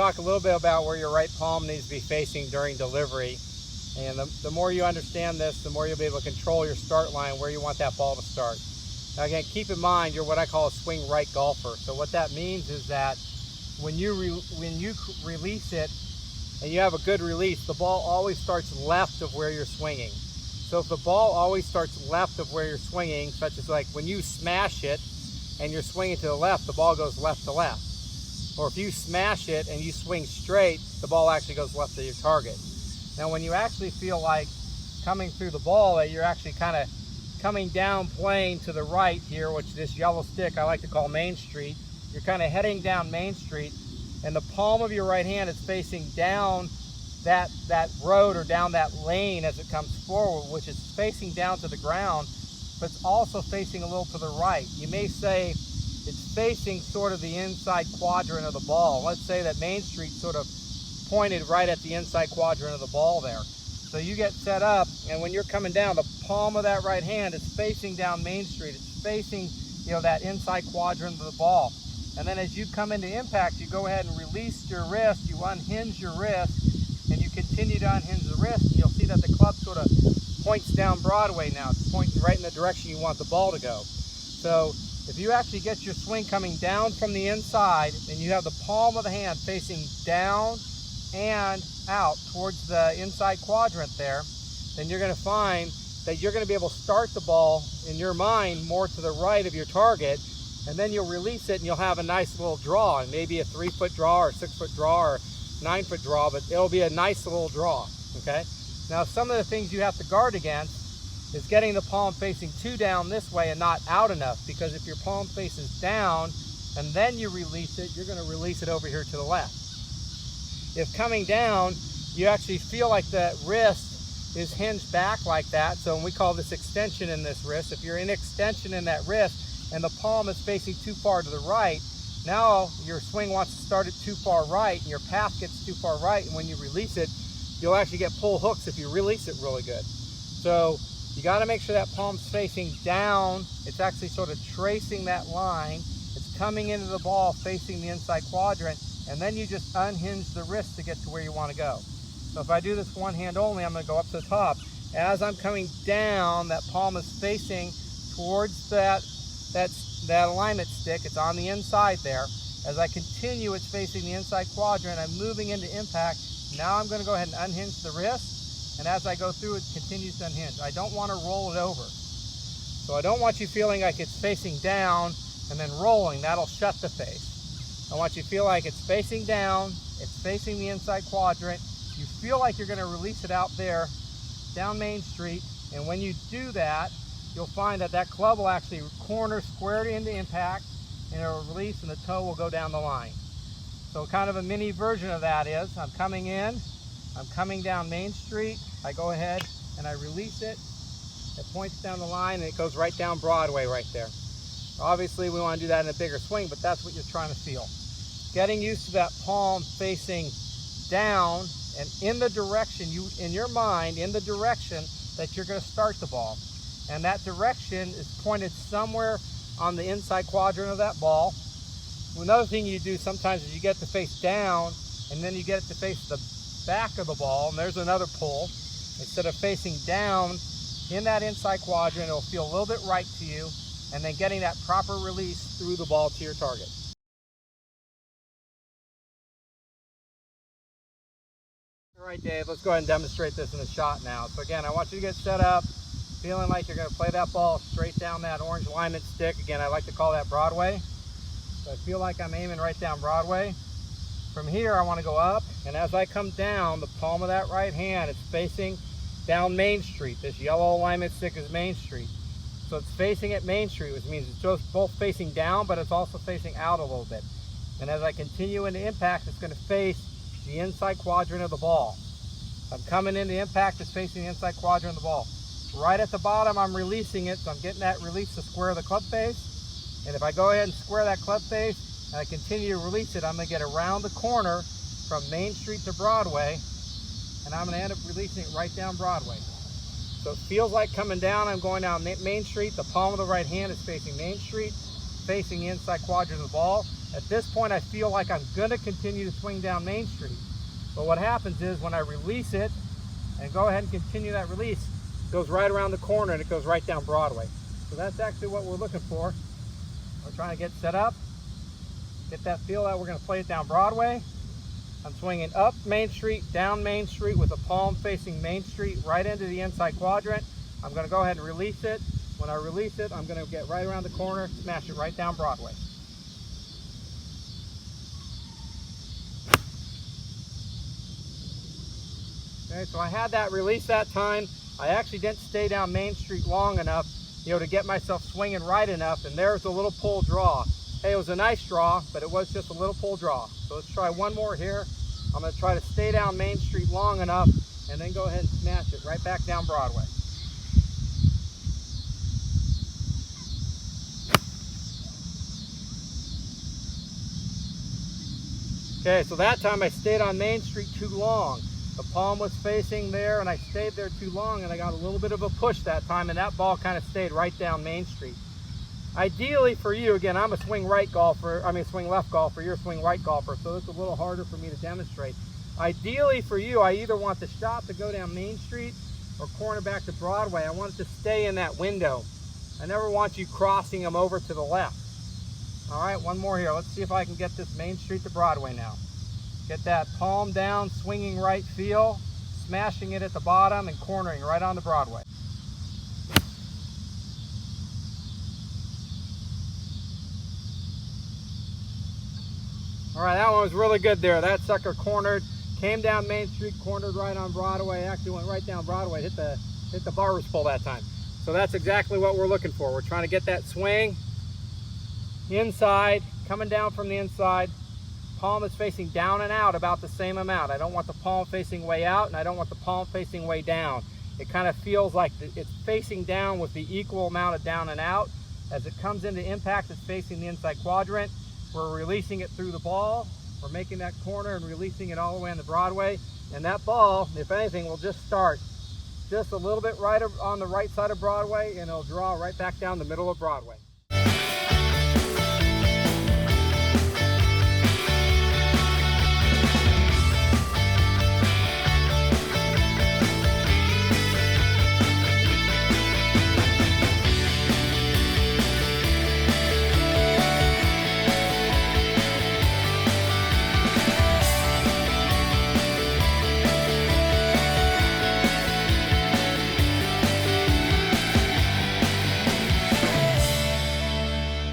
talk a little bit about where your right palm needs to be facing during delivery. And the more you understand this, the more you'll be able to control your start line where you want that ball to start. Now again, keep in mind you're what I call a swing right golfer. So what that means is that when you release it and you have a good release, the ball always starts left of where you're swinging. So if the ball always starts left of where you're swinging, such as like when you smash it and you're swinging to the left, the ball goes left to left. Or if you smash it and you swing straight, the ball actually goes left to your target. Now when you actually feel like coming through the ball that you're actually kind of coming down plane to the right here, which this yellow stick I like to call Main Street, you're kind of heading down Main Street and the palm of your right hand is facing down that road or down that lane as it comes forward, which is facing down to the ground, but it's also facing a little to the right. You may say it's facing sort of the inside quadrant of the ball. Let's say that Main Street sort of pointed right at the inside quadrant of the ball there. So you get set up, and when you're coming down, the palm of that right hand is facing down Main Street. It's facing, that inside quadrant of the ball. And then as you come into impact, you go ahead and release your wrist, you unhinge your wrist, and you continue to unhinge the wrist, and you'll see that the club sort of points down Broadway now. It's pointing right in the direction you want the ball to go. So if you actually get your swing coming down from the inside, and you have the palm of the hand facing down and out towards the inside quadrant there, then you're going to find that you're going to be able to start the ball in your mind more to the right of your target, and then you'll release it and you'll have a nice little draw, and maybe a 3-foot draw or 6-foot draw or 9-foot draw, but it'll be a nice little draw. Okay, now some of the things you have to guard against is getting the palm facing too down this way and not out enough, because if your palm faces down and then you release it, you're going to release it over here to the left. If coming down, you actually feel like the wrist is hinged back like that, so we call this extension in this wrist. If you're in extension in that wrist and the palm is facing too far to the right, now your swing wants to start it too far right and your path gets too far right, and when you release it, you'll actually get pull hooks if you release it really good. So you got to make sure that palm's facing down. It's actually sort of tracing that line. It's coming into the ball facing the inside quadrant, and then you just unhinge the wrist to get to where you want to go. So if I do this one hand only, I'm going to go up to the top. As I'm coming down, that palm is facing towards that alignment stick. It's on the inside there. As I continue, it's facing the inside quadrant. I'm moving into impact. Now I'm going to go ahead and unhinge the wrist, and as I go through, it continues to unhinge. I don't want to roll it over. So I don't want you feeling like it's facing down and then rolling. That'll shut the face. I want you to feel like it's facing down, it's facing the inside quadrant. You feel like you're going to release it out there down Main Street, and when you do that, you'll find that that club will actually corner squared into impact, and it will release and the toe will go down the line. So kind of a mini version of that is, I'm coming in, I'm coming down Main Street, I go ahead and I release it, it points down the line, and it goes right down Broadway right there. Obviously we want to do that in a bigger swing, but that's what you're trying to feel. Getting used to that palm facing down and in the direction, in your mind, in the direction that you're going to start the ball. And that direction is pointed somewhere on the inside quadrant of that ball. Another thing you do sometimes is you get the face down and then you get it to face the back of the ball, and there's another pull. Instead of facing down in that inside quadrant, it'll feel a little bit right to you, and then getting that proper release through the ball to your target. All right, Dave, let's go ahead and demonstrate this in a shot now. So again, I want you to get set up, feeling like you're going to play that ball straight down that orange alignment stick. Again, I like to call that Broadway. So I feel like I'm aiming right down Broadway. From here, I want to go up, and as I come down, the palm of that right hand is facing down Main Street. This yellow alignment stick is Main Street. So it's facing at Main Street, which means it's just both facing down, but it's also facing out a little bit. And as I continue into impact, it's going to face the inside quadrant of the ball. I'm coming into impact, it's facing the inside quadrant of the ball. Right at the bottom, I'm releasing it, so I'm getting that release to square the club face. And if I go ahead and square that club face, and I continue to release it, I'm going to get around the corner from Main Street to Broadway, and I'm going to end up releasing it right down Broadway. So it feels like coming down, I'm going down Main Street, the palm of the right hand is facing Main Street, facing the inside quadrant of the ball. At this point, I feel like I'm gonna continue to swing down Main Street. But what happens is when I release it and go ahead and continue that release, it goes right around the corner and it goes right down Broadway. So that's actually what we're looking for. We're trying to get set up, get that feel that we're gonna play it down Broadway. I'm swinging up Main Street, down Main Street with a palm facing Main Street right into the inside quadrant. I'm gonna go ahead and release it. When I release it, I'm gonna get right around the corner, smash it right down Broadway. Okay, so I had that release that time. I actually didn't stay down Main Street long enough, to get myself swinging right enough, and there's a little pull draw. Hey, it was a nice draw, but it was just a little pull draw. So let's try one more here. I'm gonna try to stay down Main Street long enough and then go ahead and smash it right back down Broadway. Okay, so that time I stayed on Main Street too long. The palm was facing there and I stayed there too long, and I got a little bit of a push that time, and that ball kind of stayed right down Main Street. Ideally for you, again, I'm a swing left golfer, you're a swing right golfer, so it's a little harder for me to demonstrate. Ideally for you, I either want the shot to go down Main Street or corner back to Broadway. I want it to stay in that window. I never want you crossing them over to the left. All right, one more here. Let's see if I can get this Main Street to Broadway now. Get that palm down, swinging right feel, smashing it at the bottom and cornering right on the Broadway. All right, that one was really good there. That sucker cornered, came down Main Street, cornered right on Broadway, actually went right down Broadway, hit the barbers pole that time. So that's exactly what we're looking for. We're trying to get that swing inside, coming down from the inside. Palm is facing down and out about the same amount. I don't want the palm facing way out, and I don't want the palm facing way down. It kind of feels like it's facing down with the equal amount of down and out. As it comes into impact, it's facing the inside quadrant. We're releasing it through the ball. We're making that corner and releasing it all the way on the Broadway. And that ball, if anything, will just start just a little bit right on the right side of Broadway, and it'll draw right back down the middle of Broadway.